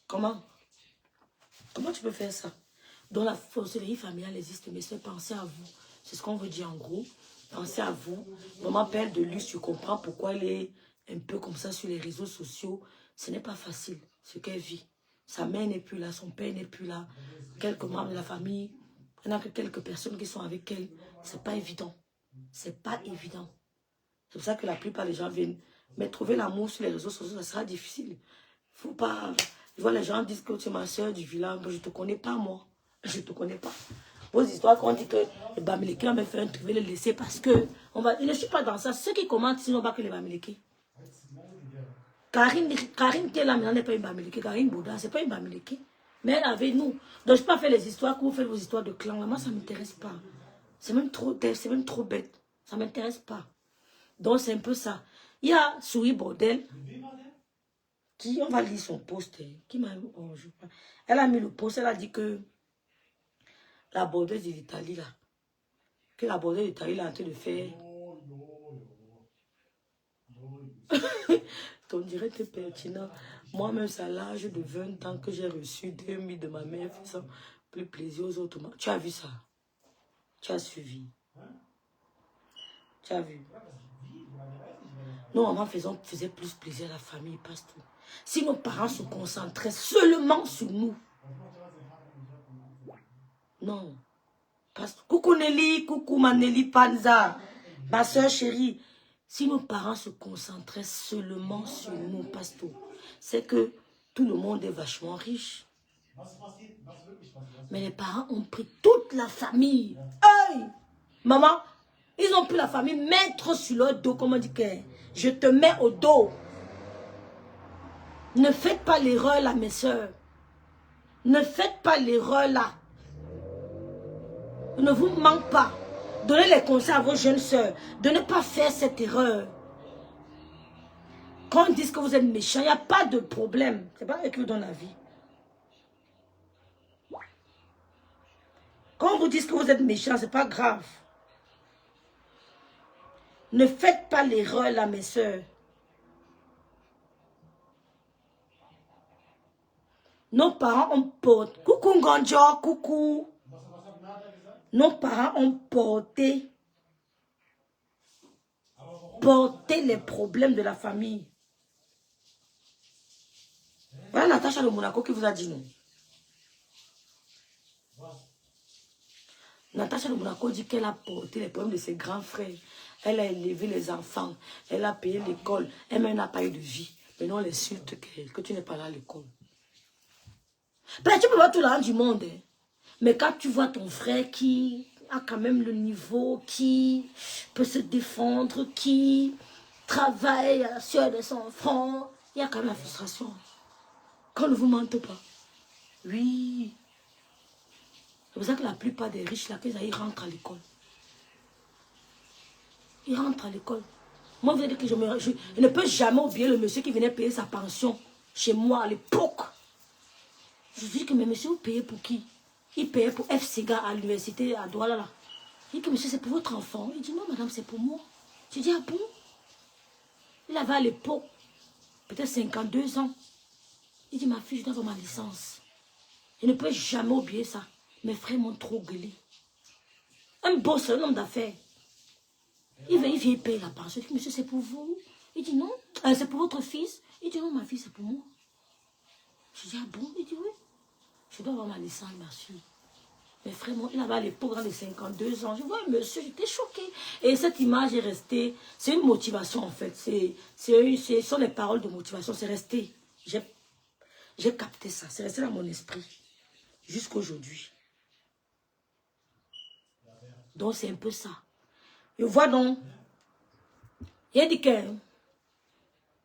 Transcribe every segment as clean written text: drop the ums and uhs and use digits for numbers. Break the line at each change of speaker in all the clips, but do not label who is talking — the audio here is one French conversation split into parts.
Comment? Comment tu peux faire ça? Donc la sorcellerie familiale existe, mais c'est penser à vous. C'est ce qu'on veut dire en gros. Pensez à vous. Maman Père de Luce, tu comprends pourquoi elle est un peu comme ça sur les réseaux sociaux. Ce n'est pas facile, ce qu'elle vit. Sa mère n'est plus là, son père n'est plus là. Quelques membres de la famille, il n'y a que quelques personnes qui sont avec elle. C'est pas évident. C'est pas évident. C'est pour ça que la plupart des gens viennent. Mais trouver l'amour sur les réseaux sociaux, ça sera difficile. Faut pas... Je vois les gens disent que tu es ma soeur du village. Je ne te connais pas, moi. Je ne te connais pas. Vos histoires, quand on dit que les Bamileke va me faire un truc, je vais le laisser parce que... Je ne suis pas dans ça. Ceux qui commentent, sinon pas que les Bamileke. Karine qui est là maintenant n'est pas une Bamileke. Karine Bouddha, ce n'est pas une Bamileke. Mais elle avait nous. Donc je ne peux pas faire les histoires que vous faites vos histoires de clan. Moi, ça ne m'intéresse pas. C'est même trop bête. Ça ne m'intéresse pas. Donc c'est un peu ça. Il y a Souris Bordel. Qui, on va lire son post. Qui m'a oh, elle a mis le post, elle a dit que la bordeuse de l'Italie là. Que la bordeuse de l'Italie là en train de faire. Ton direct est pertinent. Moi-même, c'est à l'âge de 20 ans que j'ai reçu 2000 de ma mère faisant plus plaisir aux autres. Tu as vu ça? Tu as suivi? Tu as vu? Non, maman faisait plus plaisir à la famille, pas tout. Si nos parents se concentraient seulement sur nous. Non. Coucou Nelly, coucou ma Nelly Panza, ma soeur chérie. Si nos parents se concentraient seulement sur nous, pasteur, c'est que tout le monde est vachement riche. Mais les parents ont pris toute la famille. Hey! Maman, ils ont pris la famille, mettre sur leur dos, comme on dit que je te mets au dos. Ne faites pas l'erreur là, mes soeurs. Ne faites pas l'erreur là. Ne vous manque pas. Donnez les conseils à vos jeunes soeurs de ne pas faire cette erreur. Quand on dit que vous êtes méchant, il n'y a pas de problème. C'est pas eux qui vous donnent la vie. Quand on vous dit que vous êtes méchant, c'est pas grave. Ne faites pas l'erreur là, mes soeurs. Nos parents ont porté... Coucou Ngonjo, coucou. Nos parents ont porté les problèmes de la famille. Voilà Natacha de Monaco qui vous a dit non. Natacha de Monaco dit qu'elle a porté les problèmes de ses grands frères. Elle a élevé les enfants. Elle a payé l'école. Elle n'a pas eu de vie. Maintenant, on l'insulte que tu n'es pas là à l'école. Ben, tu peux voir tout l'argent du monde. Hein. Mais quand tu vois ton frère qui a quand même le niveau, qui peut se défendre, qui travaille à la sueur de son front, il y a quand même la frustration. Qu'on ne vous mente pas. Oui. C'est pour ça que la plupart des riches, là, ils rentrent à l'école. Ils rentrent à l'école. Moi, vous avez dit que je ne peux jamais oublier le monsieur qui venait payer sa pension chez moi à l'époque. Je dis que, mais monsieur, vous payez pour qui? Il payait pour FCGA à l'université à Douala. Là. Il dit que, monsieur, c'est pour votre enfant. Il dit, non, madame, c'est pour moi. Je dis, ah bon? Il avait à l'époque, peut-être 52 ans. Il dit, ma fille, je dois avoir ma licence. Je ne peux jamais oublier ça. Mes frères m'ont trop gueulé. Un boss, un homme d'affaires. Il vient payer la pension. Je dis, monsieur, c'est pour vous? Il dit, non, c'est pour votre fils. Il dit, non, ma fille, c'est pour moi. Je dis, ah bon? Il dit, oui. Je dois avoir ma licence, merci. Mes frères, il avait à l'époque dans les 52 ans. Je vois un monsieur, j'étais choquée. Et cette image est restée. C'est une motivation, en fait. Ce sont les paroles de motivation. C'est resté. J'ai capté ça. C'est resté dans mon esprit. Jusqu'aujourd'hui. Donc, c'est un peu ça. Je vois donc. Il a dit que...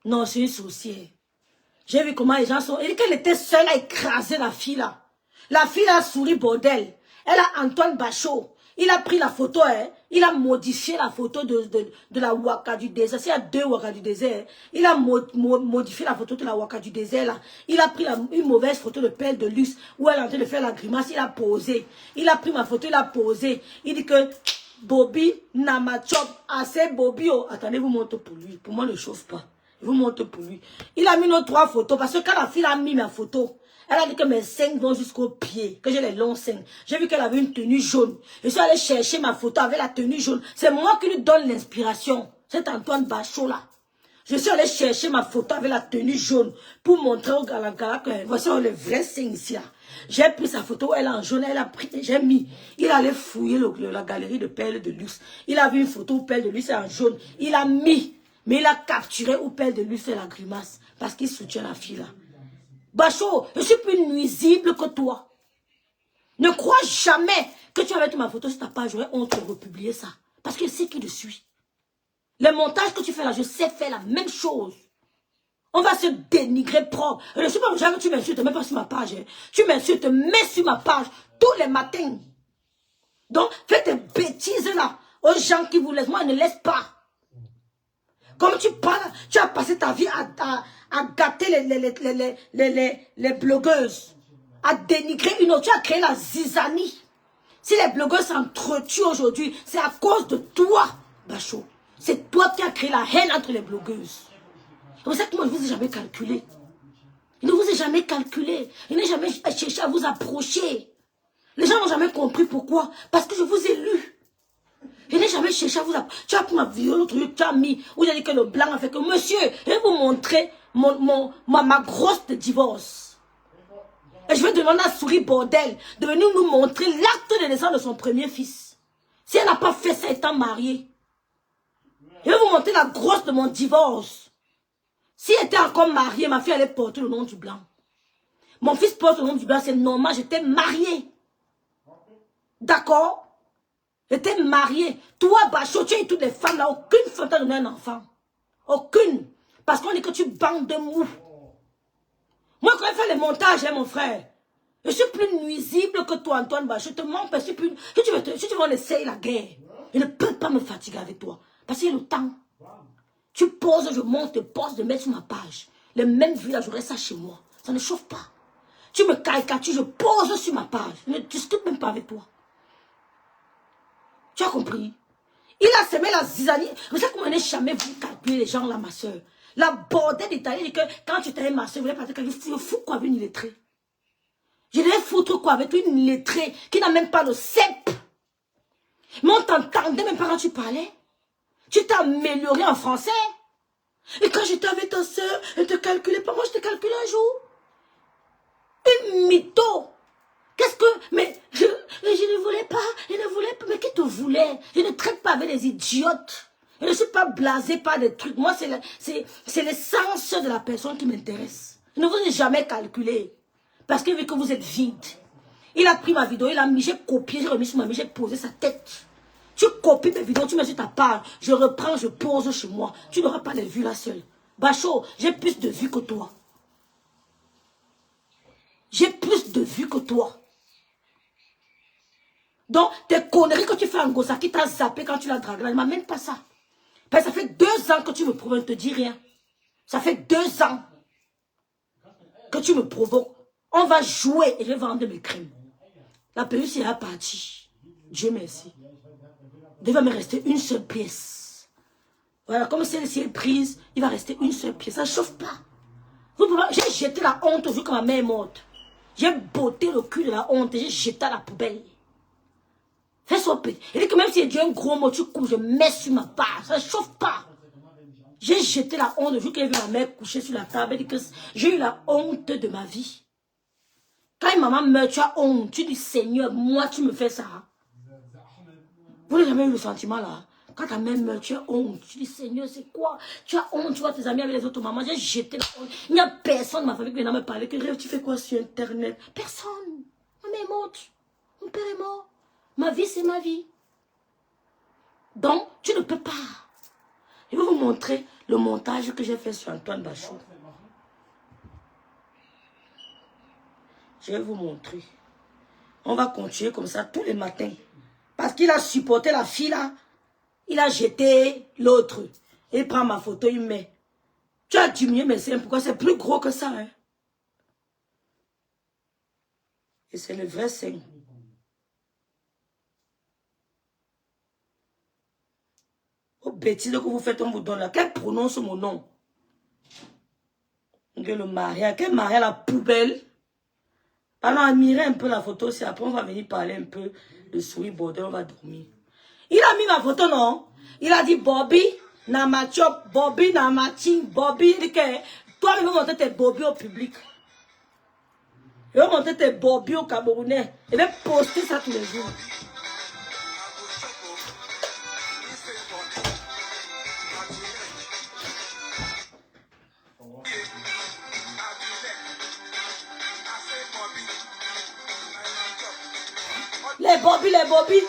Non, c'est une sorcière. J'ai vu comment les gens sont... Il dit qu'elle était seule à écraser la fille là. La fille a souri bordel. Elle a Antoine Bachot. Il a pris la photo, hein. Il a modifié la photo de la Waka du désert. S'il y a 2 Waka du désert, il a modifié la photo de la Waka du désert là. Il a pris une mauvaise photo de Père de Luxe où elle est en train de faire la grimace. Il a posé. Il a pris ma photo, il a posé. Il dit que Bobby Namachop, assez Bobby. Oh. Attendez, vous montez pour lui. Pour moi, ne chauffe pas. Je vous montre pour lui. Il a mis nos 3 photos parce que quand la fille a mis ma photo, elle a dit que mes seins vont jusqu'au pied, que j'ai les longs seins. J'ai vu qu'elle avait une tenue jaune. Je suis allée chercher ma photo avec la tenue jaune. C'est moi qui lui donne l'inspiration. C'est Antoine Bachot là. Je suis allée chercher ma photo avec la tenue jaune pour montrer au gars que voici le vrai seins ici là. J'ai pris sa photo, elle est en jaune, elle a pris, j'ai mis. Il allait fouiller la galerie de perles de luxe. Il a vu une photo où perles de luxe est en jaune. Il a mis, mais il a capturé où perles de luxe fait la grimace parce qu'il soutient la fille là. Bachot, je suis plus nuisible que toi. Ne crois jamais que tu avais mis ma photo sur ta page, j'aurais honte de republier ça. Parce que c'est qui je suis. Les montages que tu fais là, je sais faire la même chose. On va se dénigrer propre. Je ne suis pas obligé que tu m'insultes, même pas sur ma page. Hein. Tu m'insultes, mets sur ma page tous les matins. Donc, fais tes bêtises là aux gens qui vous laissent. Moi, je ne laisse pas. Comme tu parles, tu as passé ta vie à gâter les blogueuses. À dénigrer une autre. Tu as créé la zizanie. Si les blogueuses s'entretuent aujourd'hui, c'est à cause de toi, Bachot. C'est toi qui as créé la haine entre les blogueuses. C'est pour ça que moi, je ne vous ai jamais calculé. Je ne vous ai jamais calculé. Je n'ai jamais cherché à vous approcher. Les gens n'ont jamais compris pourquoi. Parce que je vous ai lu. Je n'ai jamais cherché à vous approcher. Tu as pris ma vidéo, l'autre truc, tu as mis, où j'ai dit que le blanc a fait que, monsieur, je vais vous montrer ma grosse de divorce. Et je vais demander à Souris Bordel de venir nous montrer l'acte de naissance de son premier fils. Si elle n'a pas fait ça étant mariée. Je vais vous montrer la grosse de mon divorce. Si elle était encore mariée, ma fille allait porter le nom du blanc. Mon fils porte le nom du blanc, c'est normal, j'étais mariée. D'accord? J'étais mariée. Toi, Bachot, tu es toutes les femmes là, aucune femme t'a donné un enfant. Aucune. Parce qu'on dit que tu bandes de mou. Moi, quand je fais les montages, hein, mon frère, je suis plus nuisible que toi, Antoine Bachot. Je te mens, je suis plus... Si tu veux, on essaye la guerre. Je ne peux pas me fatiguer avec toi. Parce qu'il y a le temps. Tu poses, je monte, je pose, je mets sur ma page. Les mêmes vues là, j'aurais ça chez moi. Ça ne chauffe pas. Tu me caricatures, je pose sur ma page. Je ne discute même pas avec toi. Tu as compris? Il a semé la zizanie. Vous savez comment on n'est jamais vu calculer les gens là, ma soeur. La bordée d'Italie dit que quand tu étais ma soeur, vous voulez partir quelqu'un, je fous quoi avec une illettrée? Je devais foutre quoi avec une illettrée qui n'a même pas le CEP. Mais on t'entendait même pas quand tu parlais. Tu t'es amélioré en français. Et quand j'étais avec ta soeur, elle ne te calculait pas. Moi, je te calculais un jour. Une mytho. Qu'est-ce que... Mais je ne voulais pas. Je ne voulais pas. Mais qui te voulait? Je ne traite pas avec des idiotes. Je ne suis pas blasé par des trucs. Moi, c'est l'essence de la personne qui m'intéresse. Je ne vous ai jamais calculé. Parce que vu que vous êtes vide. Il a pris ma vidéo, il a mis, j'ai copié, j'ai remis sur ma vie, j'ai posé sa tête. Tu copies mes vidéos, tu mets sur ta page, je reprends, je pose chez moi. Tu n'auras pas les vues là seul. Bachot, j'ai plus de vues que toi. J'ai plus de vues que toi. Donc, tes conneries que tu fais en Gossa, qui t'a zappé quand tu l'as dragué, ne m'amène pas ça. Parce que ça fait 2 ans que tu me provoques, je ne te dis rien. Ça fait 2 ans que tu me provoques. On va jouer et je vais vendre mes crèmes. La peluche est partie. Dieu merci. Il va me rester une seule pièce. Voilà, comme celle-ci est prise, il va rester une seule pièce. Ça ne chauffe pas. J'ai jeté la honte vu que ma mère est morte. J'ai botté le cul de la honte et j'ai jeté à la poubelle. Fais son petit. Il dit que même si j'ai un gros mot, tu coupes, je mets sur ma page. Ça ne chauffe pas. J'ai jeté la honte vu qu'elle a vu ma mère coucher sur la table. Elle dit que j'ai eu la honte de ma vie. Quand une maman meurt, tu as honte. Tu dis, Seigneur, moi, tu me fais ça. Vous n'avez jamais eu le sentiment là? Quand ta mère meurt, tu as honte. Tu dis, Seigneur, c'est quoi? Tu as honte, tu vois tes amis avec les autres mamans. J'ai jeté la honte. Il n'y a personne de ma famille qui vient me parler. Que rêve, tu fais quoi sur Internet? Personne. Ma mère est morte. Mon père est mort. Ma vie, c'est ma vie. Donc, tu ne peux pas. Je vais vous montrer le montage que j'ai fait sur Antoine Bachot. Je vais vous montrer. On va continuer comme ça tous les matins. Parce qu'il a supporté la fille là. Il a jeté l'autre. Il prend ma photo, il met. Tu as diminué mes seins. Pourquoi? C'est plus gros que ça. Hein? Et c'est le vrai sein. Aux bêtises que vous faites, on vous donne là. Qu'elle prononce mon nom. le mariage. Quel mariage, la poubelle. Alors, admirez un peu la photo, c'est après on va venir parler un peu de souris bordel, on va dormir. Il a mis ma photo, non? Il a dit Bobby, Namachop, Bobby, Namaching, Bobby. Il dit que toi, tu veux montrer tes Bobby au public. Je vais montrer tes Bobby au Camerounais. Je vais poster ça tous les jours. Les Bobby, les Bobby.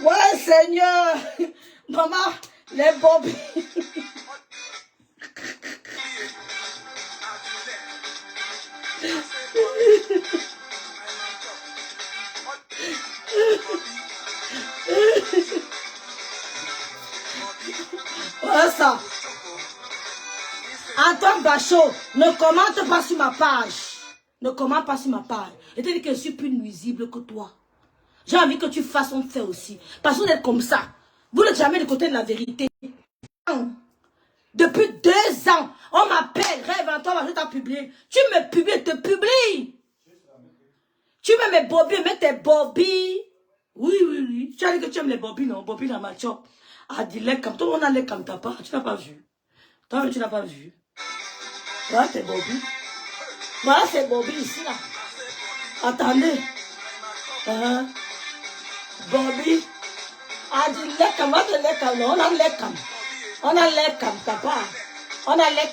Ouais, Seigneur. Maman, les Bobby. Voilà ça. Antoine Bachot, ne commente pas sur ma page. Ne commente pas sur ma page. Je te dis que je suis plus nuisible que toi. J'ai envie que tu fasses ton fait aussi. Parce que vous êtes comme ça. Vous n'êtes jamais du côté de la vérité. Depuis 2 ans, on m'appelle, Rêve Antoine Bachot t'a publié. Tu me publies, te publie. Tu mets mes Bobby, mets tes Bobby. Oui, oui, oui. Tu as dit que tu aimes les Bobby, non? Bobby dans ma chop. Ah, dis-les comme toi, on a les comme t'as pas. Tu n'as pas vu. Toi, tu n'as pas vu. Voilà tes Bobby. Voilà ces Bobby ici, là. Attendez. Bobby. Ah, dis-les comme, on a les comme, on a les comme. On a les comme t'as pas. On a les.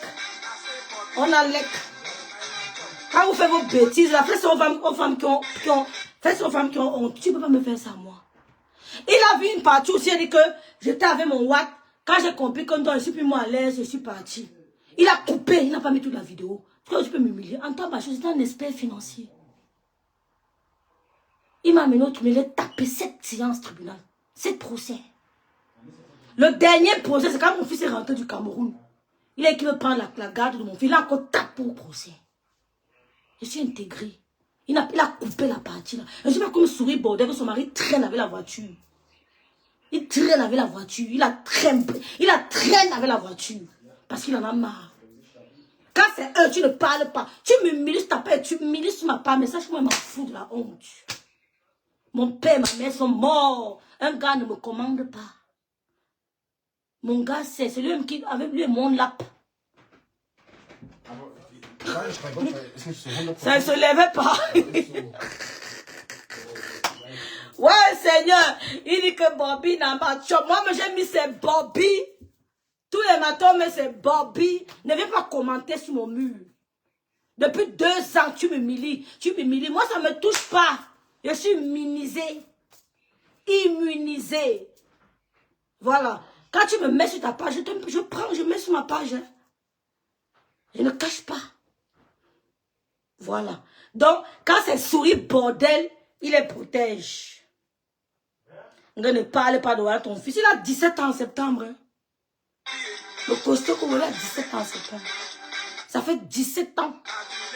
On a les. Quand vous faites vos bêtises, là, faites ça aux femmes qui ont, faites ça aux femmes qui ont honte. Tu ne peux pas me faire ça, moi. Il a vu une partie aussi, il a dit que j'étais avec mon Watt. Quand j'ai compris que je ne suis plus moins à l'aise, je suis parti. Il a coupé, il n'a pas mis toute la vidéo. Pourquoi tu peux m'humilier? Antoine Bachot, c'est un expert financier. Il m'a amené au tribunal, il a tapé 7 séances tribunal. 7 procès. Le dernier procès, c'est quand mon fils est rentré du Cameroun. Il a dit qu'il veut prendre la garde de mon fils. Il a encore tapé au procès. Je suis intégré. Il a coupé la partie là. Je ne sais pas comme souris bordel que son mari traîne avec la voiture. Il traîne avec la voiture. Il la traîne avec la voiture. Parce qu'il en a marre. Quand c'est eux, tu ne parles pas. Tu m'humilies, tu m'humilies sur ma part. Mais sache que moi, je m'en fous de la honte. Mon père et ma mère sont morts. Un gars ne me commande pas. Mon gars, c'est lui qui, avec lui, mon lap. Ça ne se levait pas. Ouais, Seigneur. Il dit que Bobby n'a pas de chop. Moi, j'ai mis ces Bobby. Tous les matins, mais c'est Bobby. Ne viens pas commenter sur mon mur. Depuis 2 ans, tu m'humilies. Moi, ça ne me touche pas. Je suis immunisée. Immunisée. Voilà. Quand tu me mets sur ta page, je mets sur ma page. Hein. Je ne cache pas. Voilà. Donc, quand c'est souris bordel, il les protège. Ne parle pas de ton fils. Il a 17 ans en septembre. Hein. Le costaud qu'on a 17 ans en septembre. Ça fait 17 ans.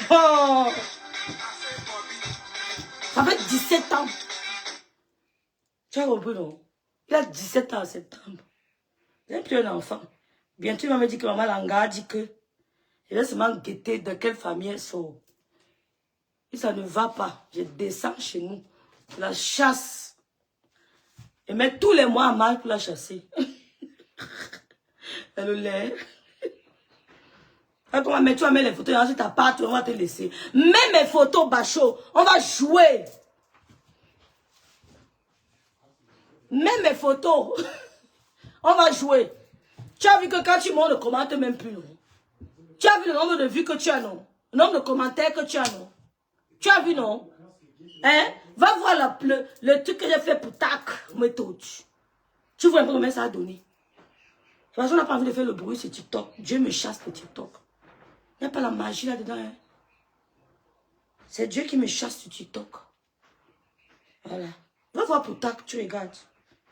Oh. Ça fait 17 ans. Tu as compris, non? Il a 17 ans en septembre. Il n'est plus un enfant. Bientôt, il va me dire que maman Langa dit que il va seulement guetter de quelle famille elle sort. Et ça ne va pas. Je descends chez nous. Je la chasse. Et mets tous les mois à mal pour la chasser. Et le lait. Et comment, mais tu vas mettre les photos, et ensuite ta part, on va te laisser. Mets mes photos, Bacho. On va jouer. Mets mes photos. On va jouer. Tu as vu que quand tu montes, ne commente même plus, non? Tu as vu le nombre de vues que tu as, non? Le nombre de commentaires que tu as, non? Tu as vu, non? Hein? Va voir le truc que j'ai fait pour tac, méthode. Tu vois un peu combien ça a donné. Parce qu'on n'a pas envie de faire le bruit sur TikTok. Dieu me chasse pour TikTok. Il n'y a pas la magie là-dedans. Hein? C'est Dieu qui me chasse sur TikTok. Voilà. Va voir pour tac, tu regardes.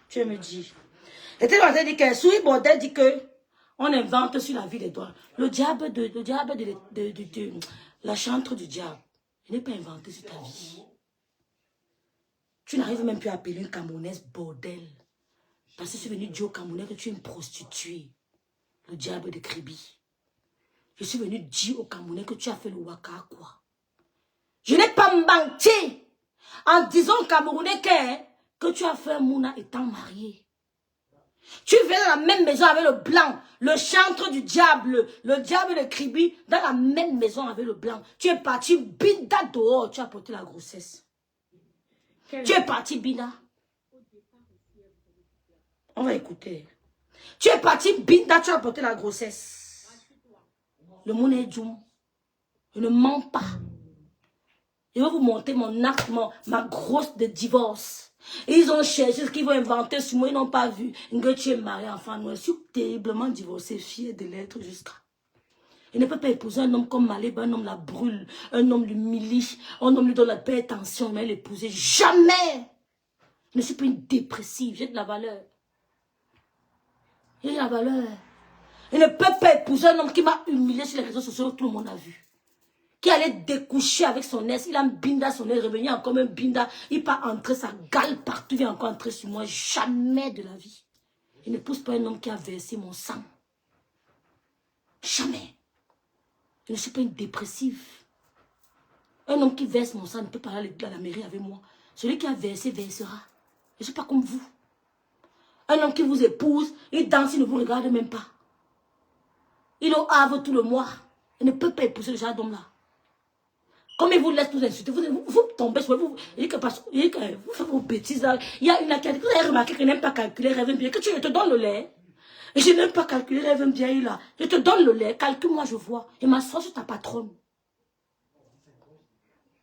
Tu me dis. Et tu vas dire que Souris Bordel dit que on invente sur la vie des doigts. Le diable de la chantre du diable. Il n'est pas inventé sur ta vie. Tu n'arrives même plus à appeler une Camerounaise bordel. Parce que c'est venu dire au Camerounais que tu es une prostituée. Le diable de Kribi. Je suis venu dire au Camerounais que tu as fait le waka quoi. Je n'ai pas menti en disant au Camerounais que tu as fait Mouna étant marié. Tu vis dans la même maison avec le blanc, le chantre du diable, le diable de Kribi, dans la même maison avec le blanc. Tu es parti binda dehors, tu as porté la grossesse. Tu es parti binda. On va écouter. Tu es parti binda, tu as porté la grossesse. Le monde est djoum. Je ne mens pas. Je vais vous montrer mon acte, ma grosse de divorce. Et ils ont cherché ce qu'ils vont inventer sur moi. Ils n'ont pas vu que tu es marié, enfant. Je suis terriblement divorcée, fière de l'être jusqu'à. Je ne peux pas épouser un homme comme Maleba, un homme la brûle, un homme l'humilie, un homme lui donne la paix et tension, mais l'épouser. Jamais! Je ne suis pas une dépressive, j'ai de la valeur. J'ai de la valeur. Je ne peux pas épouser un homme qui m'a humilié sur les réseaux sociaux, tout le monde a vu. Qui allait découcher avec son ex, il a un binda son ex, revenu encore un binda, il part entrer sa gale partout, il vient encore entrer sur moi, jamais de la vie. Je ne pousse pas un homme qui a versé mon sang. Jamais. Je ne suis pas une dépressive. Un homme qui verse mon sang ne peut pas aller à la mairie avec moi. Celui qui a versé, versera. Je ne suis pas comme vous. Un homme qui vous épouse, il danse, il ne vous regarde même pas. Il est au Havre tout le mois. Il ne peut pas épouser le genre d'homme-là. Comme il vous laisse vous insulter, vous tombez sur vous. Il dit que vous faites vos bêtises là. Il y a une qui a dit, vous avez remarqué qu'il n'aime pas calculer, rêve bien. Que je te donne le lait. Et je n'aime pas calculer, rêve bien là. Je te donne le lait, calcule-moi, je vois. Et m'assois sur ta patronne.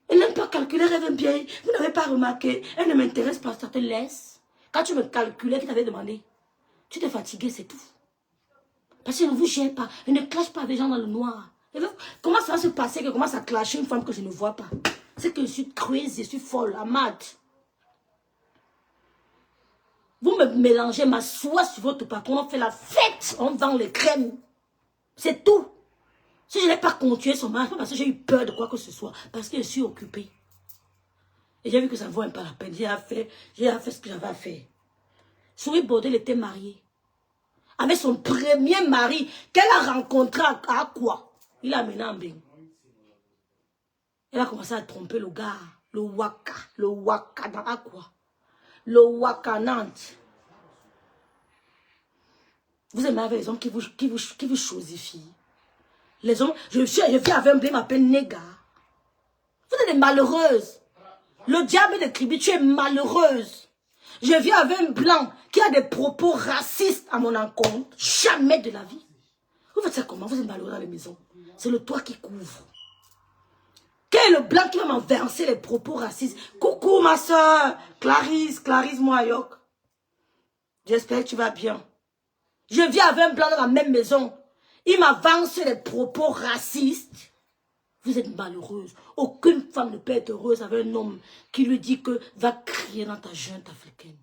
Elle n'aime pas calculer, rêve bien. Vous n'avez pas remarqué. Elle ne m'intéresse pas, ça te laisse. Quand tu me calculais, tu t'avais demandé. Tu t'es fatigué, c'est tout. Parce que je ne vous gère pas. Je ne clash pas avec les gens dans le noir. Comment ça va se passer que commence à clasher une femme que je ne vois pas? C'est que je suis crazy, je suis folle, amad. Vous me mélangez ma soie sur votre patron, on fait la fête, on vend les crèmes. C'est tout. Si je n'ai pas continué son mariage, parce que j'ai eu peur de quoi que ce soit, parce que je suis occupée. Et j'ai vu que ça ne vaut pas la peine. J'ai fait ce que j'avais à faire. Souris Bordel était mariée. Avec son premier mari, qu'elle a rencontré à quoi? Il a amené en bain. Elle a commencé à tromper le gars, le waka dans à quoi? Le waka Nantes. Vous aimez avec les hommes qui vous chosifient. Les hommes, je vis avec un blé, m'appelle néga. Vous êtes des malheureuses. Le diable de Kribi, tu es malheureuse. Je vis avec un blanc qui a des propos racistes à mon encontre. Jamais de la vie. Vous faites ça comment? Vous êtes malheureux dans les maisons. C'est le toit qui couvre. Quel est le blanc qui va m'enverser les propos racistes? Coucou ma soeur, Clarisse Moayok. J'espère que tu vas bien. Je vis avec un blanc dans la même maison. Il m'avance les propos racistes. Vous êtes malheureuse. Aucune femme ne peut être heureuse avec un homme qui lui dit que va crier dans ta junte africaine.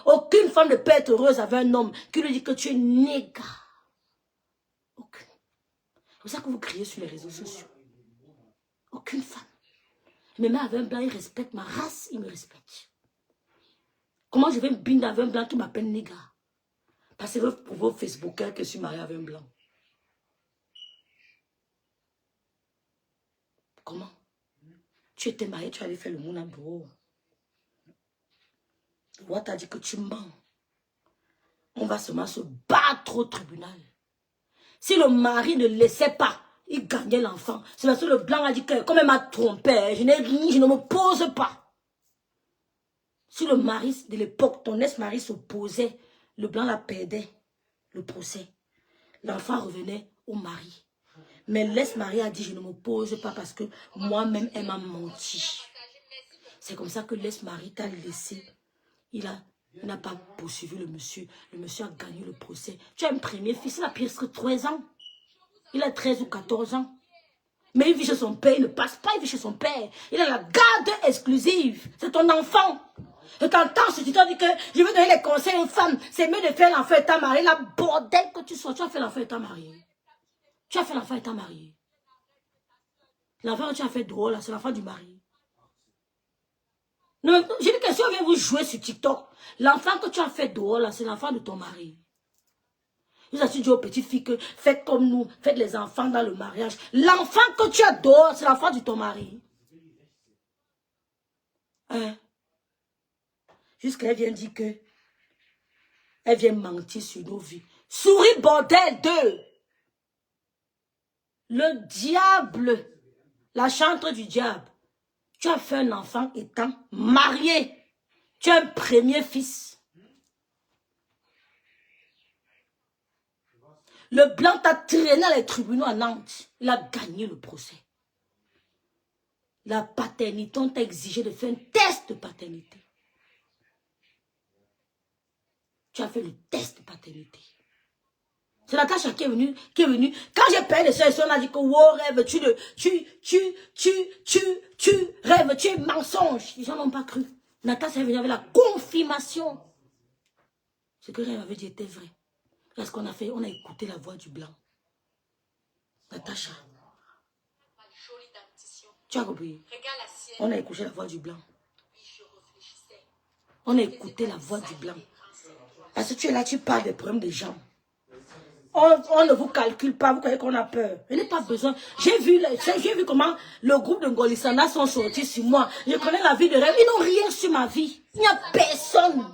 Aucune femme ne peut être heureuse avec un homme qui lui dit que tu es néga. Aucune. C'est pour ça que vous criez sur les réseaux sociaux. Aucune femme. Mais même avec un blanc, il respecte ma race, il me respecte. Comment je vais me binder avec un blanc qui m'appelle néga? Parce que pour vos Facebookers que je suis mariée avec un blanc. Comment? Tu étais marié, tu allais faire le monde en bureau. Roi t'a dit que tu mens. On va seulement se battre au tribunal. Si le mari ne laissait pas, il gagnait l'enfant. C'est parce que le blanc a dit que, comme elle m'a trompé, je n'ai rien, je ne me pose pas. Si le mari de l'époque, ton ex-mari s'opposait, le blanc la perdait, le procès. L'enfant revenait au mari. Mais l'ex-mari a dit, je ne me pose pas parce que moi-même, elle m'a menti. C'est comme ça que l'ex-mari t'a laissé. Il n'a pas poursuivi le monsieur. Le monsieur a gagné le procès. Tu as un premier fils, il a presque 13 ans. Il a 13 ou 14 ans. Mais il vit chez son père, il ne passe pas, il vit chez son père. Il a la garde exclusive. C'est ton enfant. Et t'entends ce tu t'as dit que je veux donner les conseils aux femmes. C'est mieux de faire l'enfant et ta mariée. La bordel que tu sois, tu as fait l'enfant et ta mariée. Tu as fait l'enfant et ta mariée. L'enfant que tu as fait drôle, c'est l'enfant du mari. Non, j'ai dit que si on vient vous jouer sur TikTok, l'enfant que tu as fait dehors, c'est l'enfant de ton mari. Vous avez dit aux petites filles que faites comme nous, faites les enfants dans le mariage. L'enfant que tu as dehors, c'est l'enfant de ton mari. Hein? Jusqu'à elle vient dire que elle vient mentir sur nos vies. Souris bordel de le diable, la chantre du diable. Tu as fait un enfant étant marié. Tu as un premier fils. Le blanc t'a traîné à les tribunaux à Nantes. Il a gagné le procès. La paternité, on t'a exigé de faire un test de paternité. Tu as fait le test de paternité. C'est Natacha qui est venue. Quand j'ai parlé de ça, on a dit que wow, rêve, tu rêves, tu es mensonge. Les gens n'ont pas cru. Natacha est venue avec la confirmation. Ce que rêve avait dit était vrai. Parce qu'on a fait, on a écouté la voix du blanc. Natacha. Tu as compris? On a écouté la voix du blanc. On a écouté la voix du blanc. Parce que tu es là, tu parles des problèmes des gens. On ne vous calcule pas, vous croyez qu'on a peur. Je n'ai pas besoin. J'ai vu comment le groupe de Ngolissana sont sortis sur moi. Je connais la vie de rêve. Ils n'ont rien sur ma vie. Il n'y a personne.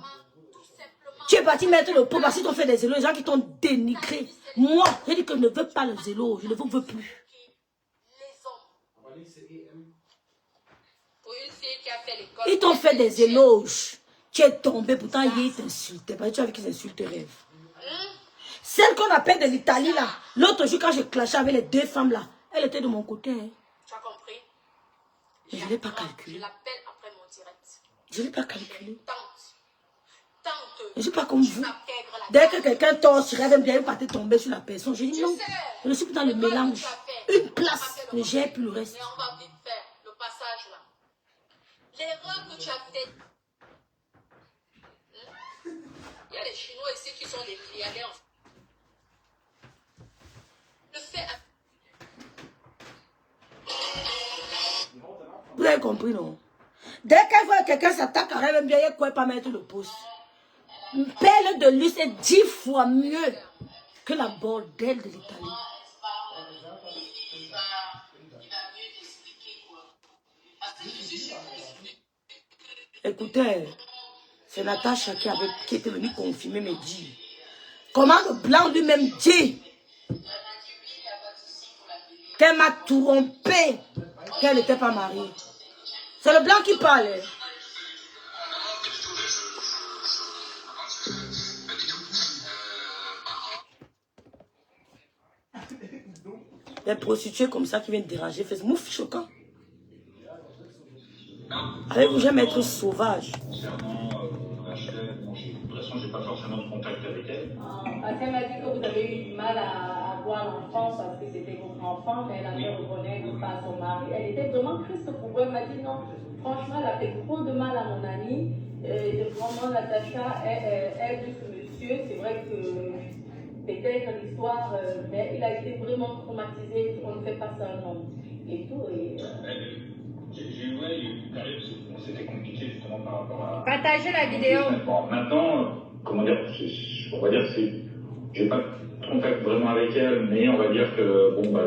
Tu es parti mettre le pot parce qu'ils t'ont fait des éloges, les gens qui t'ont dénigré. Moi, j'ai dit que je ne veux pas les éloges. Je ne vous veux plus. Ils t'ont fait des éloges. Tu es tombé, pourtant ils t'insultaient. Parce que tu as vu qu'ils insultent rêve. Celle qu'on appelle de l'Italie là, l'autre jour quand je clashais avec les deux femmes là, elle était de mon côté. Hein. Tu as compris? Mais je ne l'ai pas calculé. Je l'appelle après mon direct. Je ne l'ai pas calculé. Je ne suis pas comme vous. Dès que quelqu'un tombe sur elle, elle va tomber sur la personne. Je dis non, je ne suis plus dans le mélange. Une place, je ne gère plus le reste. Mais on va vite faire le passage là. L'erreur que tu as faite. Il y a des Chinois ici qui sont des milliardaires. Vous avez compris, non? Dès qu'elle voit quelqu'un s'attaque à elle, elle ne peut pas mettre le pouce. Une perle de luxe est 10 fois mieux que la bordelle de l'Italie. Écoutez, c'est Natacha qui était venue confirmer mes dires. Comment le blanc lui-même dit qu'elle m'a trompé, qu'elle n'était pas mariée. C'est le blanc qui parle. Les prostituées comme ça qui viennent déranger, faites mouf choquant. Allez-vous jamais être sauvage? J'ai pas forcément de contact avec elle. Elle m'a dit que vous avez eu du mal à voir l'enfant parce que c'était votre enfant, mais elle a fait reconnaître par son mari. Elle était vraiment triste pour vous. Elle m'a dit non, franchement, elle a fait trop de mal à mon amie. Vraiment, Natacha, elle dit ce monsieur, c'est vrai que peut-être l'histoire, mais il a été vraiment traumatisé, on ne fait pas ça un homme. Et tout. J'ai eu une période où c'était compliqué justement par rapport à... Partagez la vidéo. Maintenant, comment dire, on va dire que c'est... J'ai pas de contact vraiment avec elle, mais on va dire que, bon, bah,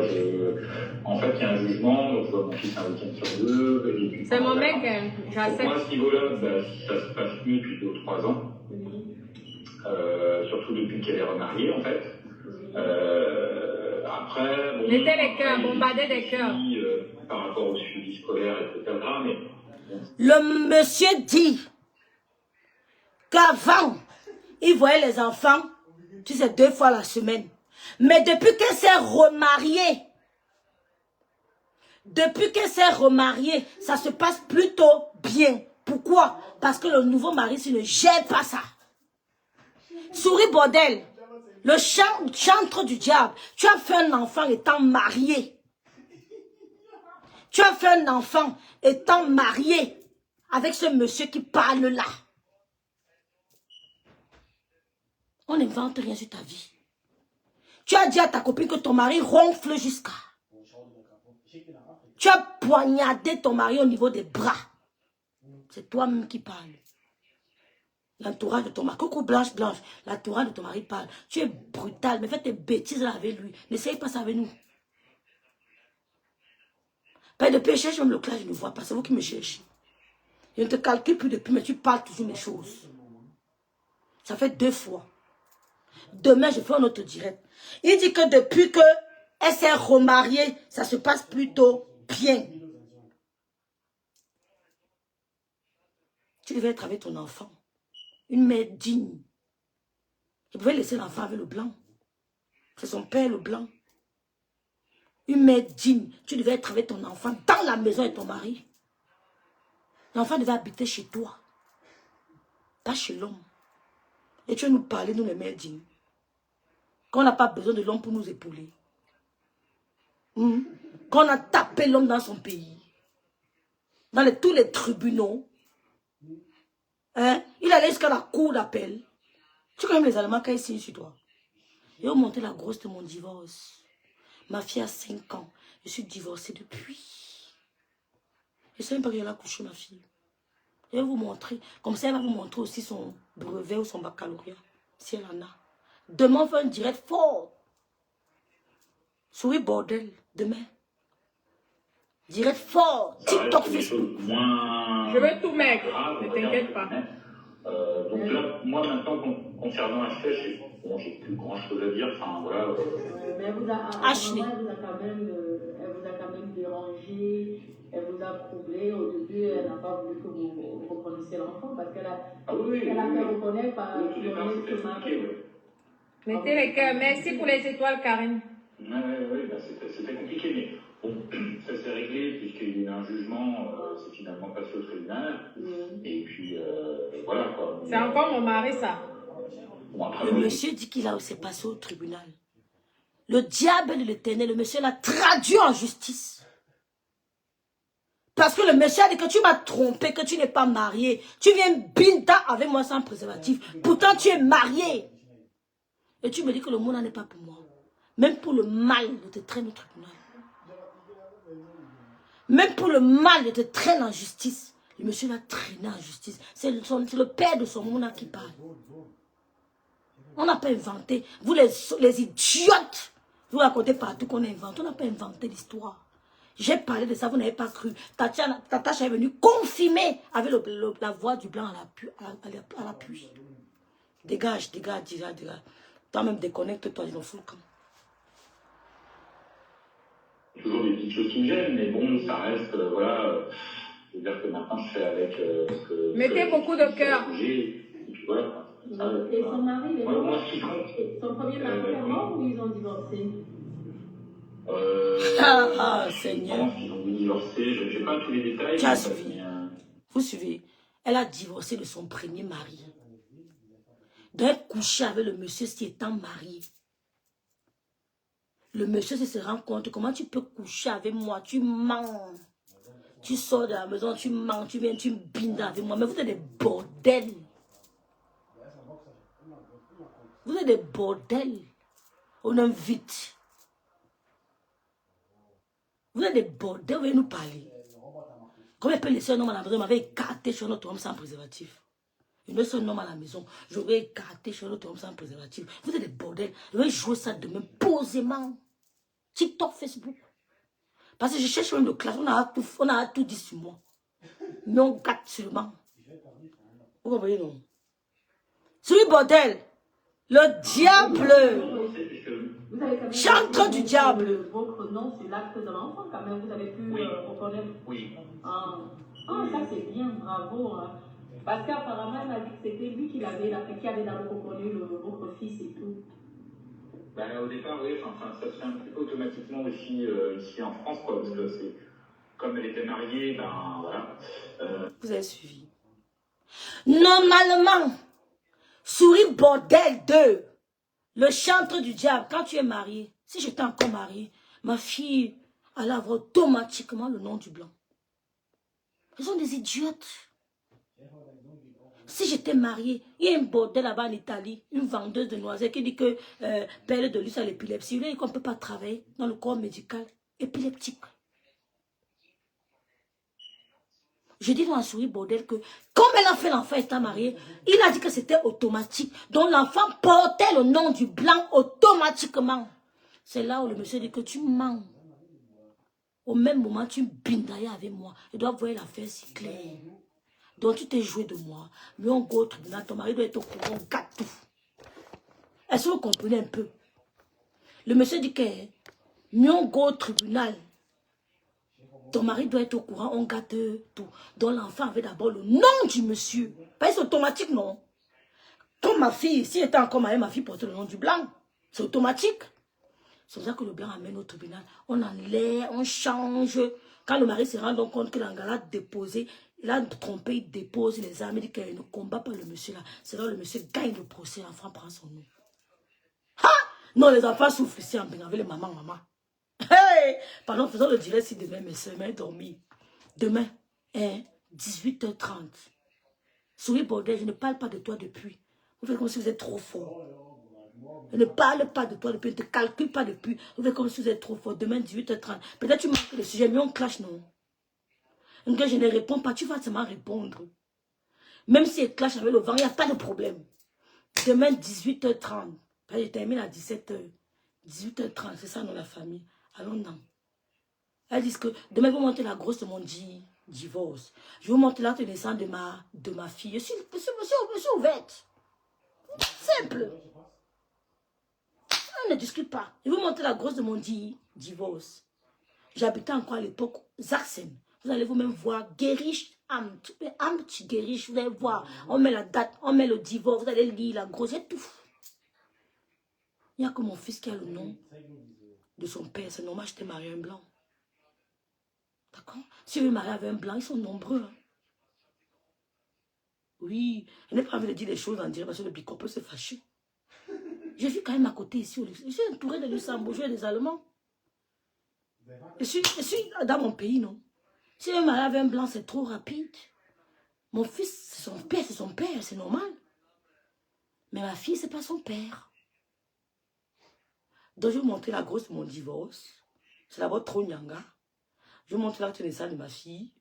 en fait, il y a un jugement, donc je vois mon fils un week-end sur deux. C'est mon mec, j'accepte. Moi, à ce niveau-là, bah, ça se passe mieux depuis 2 ou 3 ans.
surtout depuis qu'elle est remariée, en fait. Après, bon,
mettez les cœurs, bombardez des cœurs.
Par rapport au suivi scolaire, etc. Mais...
Le monsieur dit qu'avant, il voyait les enfants, tu sais, 2 fois la semaine. Mais depuis qu'elle s'est remariée, ça se passe plutôt bien. Pourquoi? Parce que le nouveau mari ne gère pas ça. Souris bordel, le chantre du diable. Tu as fait un enfant étant marié. Tu as fait un enfant étant marié avec ce monsieur qui parle là. On n'invente rien sur ta vie. Tu as dit à ta copine que ton mari ronfle jusqu'à. Tu as poignardé ton mari au niveau des bras. C'est toi-même qui parles. L'entourage de ton mari. Coucou Blanche, Blanche. L'entourage de ton mari parle. Tu es brutal, mais fais tes bêtises là avec lui. N'essaye pas ça avec nous. Pas depuis, je cherche même le clash, je ne vois pas. C'est vous qui me cherchez. Je ne te calcule plus depuis, mais tu parles toujours mes choses. Ça fait 2 fois. Demain, je fais un autre direct. Il dit que depuis qu'elle s'est remariée, ça se passe plutôt bien. Tu devais être avec ton enfant. Une mère digne. Tu pouvais laisser l'enfant avec le blanc. C'est son père le blanc. Une mère digne. Tu devais être avec ton enfant dans la maison de ton mari. L'enfant devait habiter chez toi. Pas chez l'homme. Et tu vas nous parler, nous les mères dignes. Quand on n'a pas besoin de l'homme pour nous épauler. Quand on a tapé l'homme dans son pays. Dans tous les tribunaux. Hein? Il allait jusqu'à la cour d'appel. Tu connais les Allemands quand ils signent sur toi. Ils ont monté la grosse de mon divorce. Ma fille a 5 ans. Je suis divorcée depuis. Je ne sais même pas qu'elle a couché ma fille. Je vais vous montrer. Comme ça, elle va vous montrer aussi son brevet ou son baccalauréat. Si elle en a. Demain, on fait un direct fort. Souris bordel. Demain. Direct fort. TikTok, Facebook.
Je veux tout mettre. Ne t'inquiète pas.
Donc là, moi maintenant, concernant Ashley, j'ai plus grand chose à dire. Enfin, voilà.
Mais
Ashley.
Elle vous a quand même dérangé, elle vous a troublé. Au début, elle n'a pas voulu que vous reconnaissiez l'enfant parce qu'elle a fait reconnaître par ce mari.
Mettez les cœurs. Merci pour les étoiles, Karine.
Oui, ben c'était compliqué, mais bon, ça s'est réglé puisqu'il y a eu un jugement, c'est finalement passé au tribunal. Et puis, voilà quoi.
C'est encore mon mari, ça.
Bon, après,
Le monsieur dit qu'il a aussi passé au tribunal. Le diable de l'éternel, le monsieur l'a traduit en justice. Parce que le monsieur a dit que tu m'as trompé, que tu n'es pas marié. Tu viens binta avec moi sans préservatif. Pourtant, tu es marié. Et tu me dis que le monde n'en est pas pour moi. Même pour le mal, je te traîne au tribunal. Même pour le mal, je te traîne en justice. Le monsieur l'a traîné en justice. C'est le père de son monde qui parle. On n'a pas inventé. Vous les idiotes, vous racontez partout qu'on a inventé. On n'a pas inventé l'histoire. J'ai parlé de ça, vous n'avez pas cru. Tatacha est venue confirmer avec la voix du blanc à l'appui. Dégage. Toi-même déconnecte-toi, je m'en fous le camp.
Toujours des petites choses qui me gênent, mais bon, ça reste, voilà. Je veux dire que maintenant, je fais avec
Mettez beaucoup de cœur.
Et puis voilà.
Et son mari, il est mort.
Moi, ce qui compte.
Son premier mari est mort ou ils ont divorcé?
Seigneur.
Je pense qu'ils ont divorcé, je ne sais pas tous les détails.
Tu as suivi. Vous suivez. Elle a divorcé de son premier mari. Donc, coucher avec le monsieur s'y étant marié. Le monsieur se rend compte, comment tu peux coucher avec moi? Tu mens. Tu sors de la maison, tu mens, tu viens, tu me bindes avec moi. Mais vous êtes des bordels. Vous êtes des bordels. On invite. Vous êtes des bordels, vous venez nous parler. Comment elle peut laisser un homme à la maison? Il m'avait écarté sur notre homme sans préservatif. Je laisse un homme à la maison, j'aurais écarté sur notre homme sans préservatif. Vous êtes des bordels. Je vais jouer ça demain posément. TikTok, Facebook. Parce que je cherche même le clash. On a tout dit sur moi. Mais on gâte seulement. Vous comprenez, non? Sur le bordel. Le diable.
Vous avez quand même
Chantre du diable.
Votre nom sur l'acte de l'enfant, quand même, vous avez pu reconnaître.
Oui.
Ah, ça c'est bien, bravo. Hein. Parce qu'apparemment, elle m'a dit que c'était lui qui avait d'abord reconnu votre fils et tout.
Ben, au départ, oui, enfin, ça se fait un petit peu automatiquement aussi ici en France, quoi, parce que c'est comme elle était mariée, ben voilà.
Vous avez suivi. Normalement, souris bordel 2, le chantre du diable, quand tu es marié, si j'étais encore mariée, ma fille allait avoir automatiquement le nom du blanc. Ils sont des idiotes. Si j'étais mariée, il y a un bordel là-bas en Italie, une vendeuse de noisettes qui dit que père de lui, c'est l'épilepsie. Il dit qu'on ne peut pas travailler dans le corps médical épileptique. Je dis dans la souris bordel que, comme elle a fait l'enfant étant mariée, il a dit que c'était automatique. Donc l'enfant portait le nom du blanc automatiquement. C'est là où le monsieur dit que tu mens. Au même moment, tu bindailles avec moi. Il doit voir l'affaire si claire. Donc tu t'es joué de moi. Mais on go au tribunal, ton mari doit être au courant, on gâte tout. Est-ce que vous comprenez un peu? Le monsieur dit que, mais on go au tribunal. Ton mari doit être au courant, on gâte tout. Donc l'enfant avait d'abord le nom du monsieur. Pas c'est automatique, non? Comme ma fille, si elle était encore mariée, ma fille portait le nom du blanc. C'est automatique. C'est pour ça que le blanc amène au tribunal. On enlève, on change. Quand le mari se rend compte que l'Angala a déposé, il a trompé, il dépose les armes, il dit qu'il ne combat pas le monsieur là. C'est là que le monsieur gagne le procès, l'enfant prend son nom. Ha! Non, les enfants souffrent ici en Bénin avec les mamans, maman. Hey! Pardon, faisons le direct si demain mes soeurs m'ont dormi. Demain, 18h30. Souris bordel, je ne parle pas de toi depuis. Vous faites comme si vous êtes trop fort. Je ne parle pas de toi depuis, je ne te calcule pas depuis. Vous faites comme si vous êtes trop fort. Demain, 18h30. Peut-être tu manques le sujet, mais on clash, non? Donc, je ne réponds pas, tu vas seulement répondre. Même si elle clash avec le vent, il n'y a pas de problème. Demain, 18h30. Je termine à 17h. 18h30, c'est ça dans la famille. Allons non. Elles disent que demain, vous montez la grosse de mon divorce. Je vais vous montrer la naissance de ma fille. Je suis ouverte. Simple. On ne discute pas. Je vais vous montrer la grosse de mon divorce. J'habitais encore à l'époque Zaxen. Vous allez vous-même voir. Guérich, Amt, Guérich, vous allez voir. On met la date, on met le divorce. Vous allez lire la grosse, j'ai tout. Il n'y a que mon fils qui a le nom de son père. C'est normal, je t'ai marié un blanc. D'accord? Si je veux marier avec un blanc, ils sont nombreux. Hein? Oui, je n'ai pas envie de dire des choses en direct parce que le bico peut se fâcher. J'ai vu quand même à côté ici, je suis entouré de Luxembourgeois et des Allemands. Je suis dans mon pays, non? Si je veux marier avec un blanc, c'est trop rapide. Mon fils, c'est son père, c'est normal. Mais ma fille, c'est pas son père. Donc, je vais vous montrer la grosse de mon divorce. C'est d'abord trop nyanga. Je vais vous montrer la naissance de ma fille.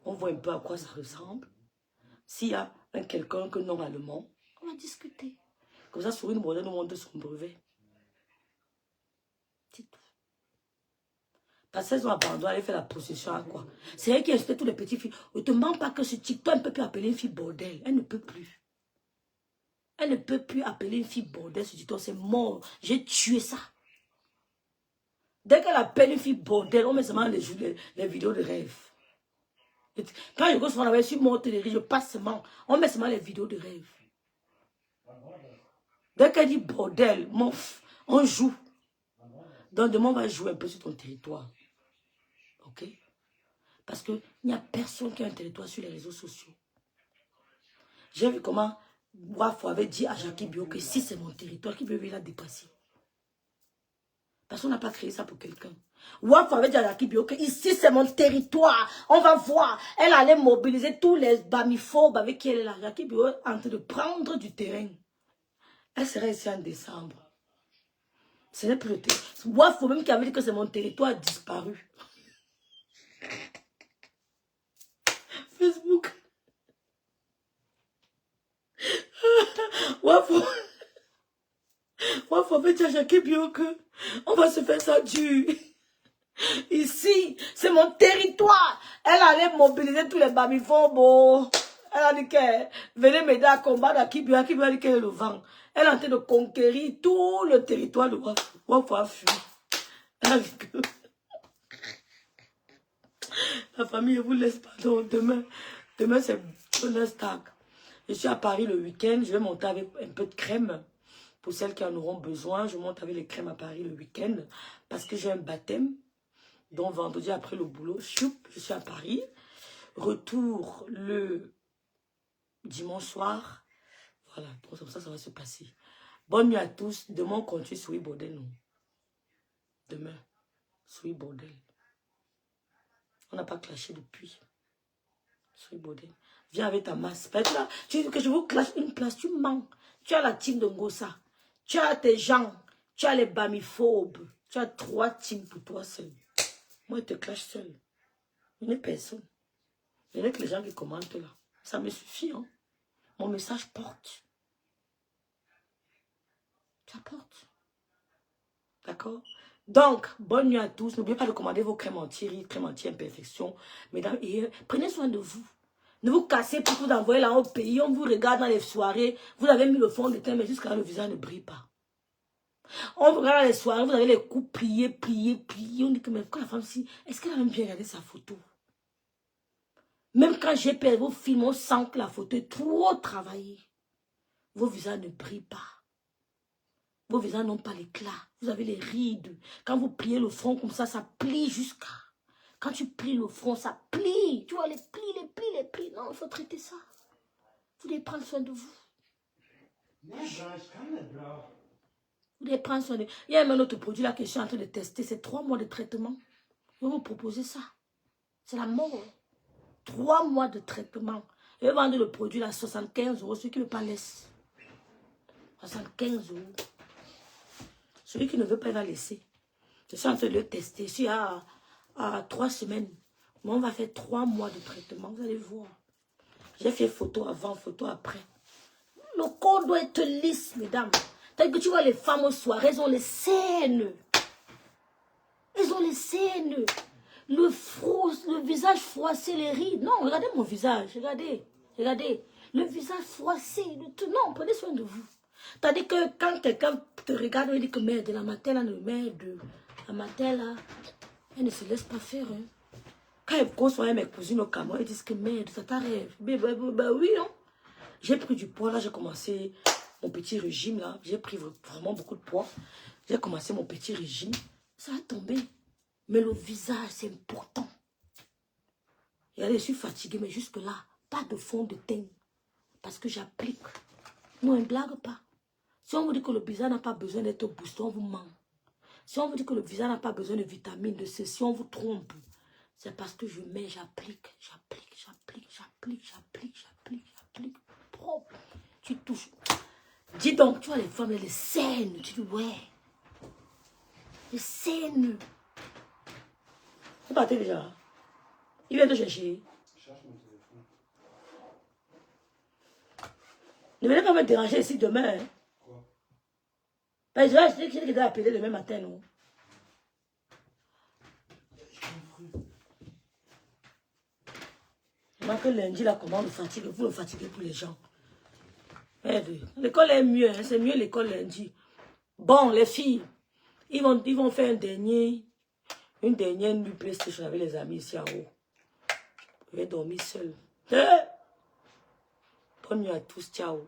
On voit un peu à quoi ça ressemble. S'il y a quelqu'un que non allemand, on va discuter. Comme ça, Souris Bordel nous montre son brevet. C'est tout. Parce qu'elles ont abandonné, elle fait la possession à quoi? C'est elle qui a insulté tous les petits filles. Ne te mens pas que ce TikTok ne peut plus appeler une fille bordel. Elle ne peut plus. Elle ne peut plus appeler une fille bordel sur TikTok. C'est mort. J'ai tué ça. Dès qu'elle appelle une fille bordel, on met seulement les vidéos de rêve. Quand je souvent avec sur mon télé, je passe seulement. On met seulement les vidéos de rêve. Dès qu'elle dit bordel, on joue. Donc demain, on va jouer un peu sur ton territoire. Ok? Parce qu'il n'y a personne qui a un territoire sur les réseaux sociaux. J'ai vu comment Wafo avait dit à Jackie Bio que si c'est mon territoire, qui veut la dépasser. Parce qu'on n'a pas créé ça pour quelqu'un. Wafo avait dit à Jackie Bio que ici c'est mon territoire. On va voir. Elle allait mobiliser tous les bamiphobes avec qui elle est là. Jackie Bio est en train de prendre du terrain. Elle serait ici en décembre. Ce n'est plus le territoire. Wafo même qui avait dit que c'est mon territoire a disparu. Facebook. Wafo avait dit à Jackie Bio que on va se faire ça dur. Ici, c'est mon territoire. Elle allait mobiliser tous les bamiphobes. Elle a dit que venez m'aider à combattre Jackie Bio. Jackie Bio a dit qu'elle est le vent. Elle est en train de conquérir tout le territoire de Wafu. La famille, je vous laisse, pardon. Demain c'est bonus tag. Je suis à Paris le week-end. Je vais monter avec un peu de crème. Pour celles qui en auront besoin, je monte avec les crèmes à Paris le week-end. Parce que j'ai un baptême. Donc vendredi après le boulot, je suis à Paris. Retour le dimanche soir. Voilà, donc comme ça va se passer. Bonne nuit à tous. Demain, on continue sur Bordel, non? Demain, sur Bordel. On n'a pas clashé depuis. Sur Bordel. Viens avec ta masse. Là, tu dis que je vous clash une place, tu mens. Tu as la team de Ngosa. Tu as tes gens. Tu as les bamiphobes. Tu as 3 teams pour toi seul. Moi, je te clash seul. Il n'y a personne. Il n'y a que les gens qui commentent là. Ça me suffit, hein. Mon message porte. Ça porte. D'accord? Donc, bonne nuit à tous. N'oubliez pas de commander vos crèmes anti-rides, crèmes anti-imperfection. Mesdames, prenez soin de vous. Ne vous cassez pas vous envoyer là au pays. On vous regarde dans les soirées. Vous avez mis le fond de teint, mais jusqu'à là, le visage ne brille pas. On vous regarde dans les soirées, vous avez les coups pliés. On dit que, mais pourquoi la femme si, est-ce qu'elle a même bien regardé sa photo? Même quand j'ai perdu vos films, on sent que la photo est trop travaillée. Vos visages ne brillent pas. Vos visages n'ont pas l'éclat. Vous avez les rides. Quand vous pliez le front comme ça plie jusqu'à... Quand tu plies le front, ça plie. Tu vois, les plis. Non, il faut traiter ça. Vous devez prendre soin de vous. Vous devez prendre soin de vous. Il y a même un autre produit là que je suis en train de tester. C'est 3 mois de traitement. Je vais vous proposer ça. C'est la mort. 3 mois de traitement. Je vais vendre le produit là 75 €. Ceux qui ne veulent pas laisse. 75 €. Celui qui ne veut pas, il va laisser. Je suis en train de le tester. Je suis à 3 semaines. Mais on va faire 3 mois de traitement. Vous allez voir. J'ai fait photo avant, photo après. Le corps doit être lisse, mesdames. Tel que tu vois les femmes au soir, elles ont les scènes. Elles ont les scènes. Le visage froissé, les rides. Non, regardez mon visage. Regardez. Le visage froissé. Non, prenez soin de vous. Tandis que quand quelqu'un te regarde, il dit que merde, la matin là, la matin là, elle ne se laisse pas faire. Hein. Quand elle conçoit mes cousines au Cameroun, ils disent que merde, ça t'arrive. Ben oui, hein. J'ai pris du poids là, j'ai commencé mon petit régime là. J'ai pris vraiment beaucoup de poids. J'ai commencé mon petit régime. Ça a tombé. Mais le visage, c'est important. Regardez, je suis fatiguée, mais jusque là, pas de fond de teint. Parce que j'applique. Non, on ne blague pas. Si on vous dit que le visage n'a pas besoin d'être boosté, on vous ment. Si on vous dit que le visage n'a pas besoin de vitamines, de ceci, on vous trompe. C'est parce que je mets, j'applique. Propre. Tu touches. Dis donc, tu vois les femmes, les scènes. Tu dis, ouais. Les scènes. Vous partez déjà. Il vient te chercher.
Je cherche mon téléphone.
Ne venez pas me déranger ici demain. Hein.
Quoi?
Ben, je vais qu'il doit appeler demain matin, non? Moi que lundi, là, comment le fatiguer? Vous le fatiguez pour les gens. L'école est mieux, hein? C'est mieux l'école lundi. Bon, les filles, ils vont faire une dernière nuit PlayStation avec les amis ici en haut. Je vais dormir seul. Bonne nuit à tous, ciao.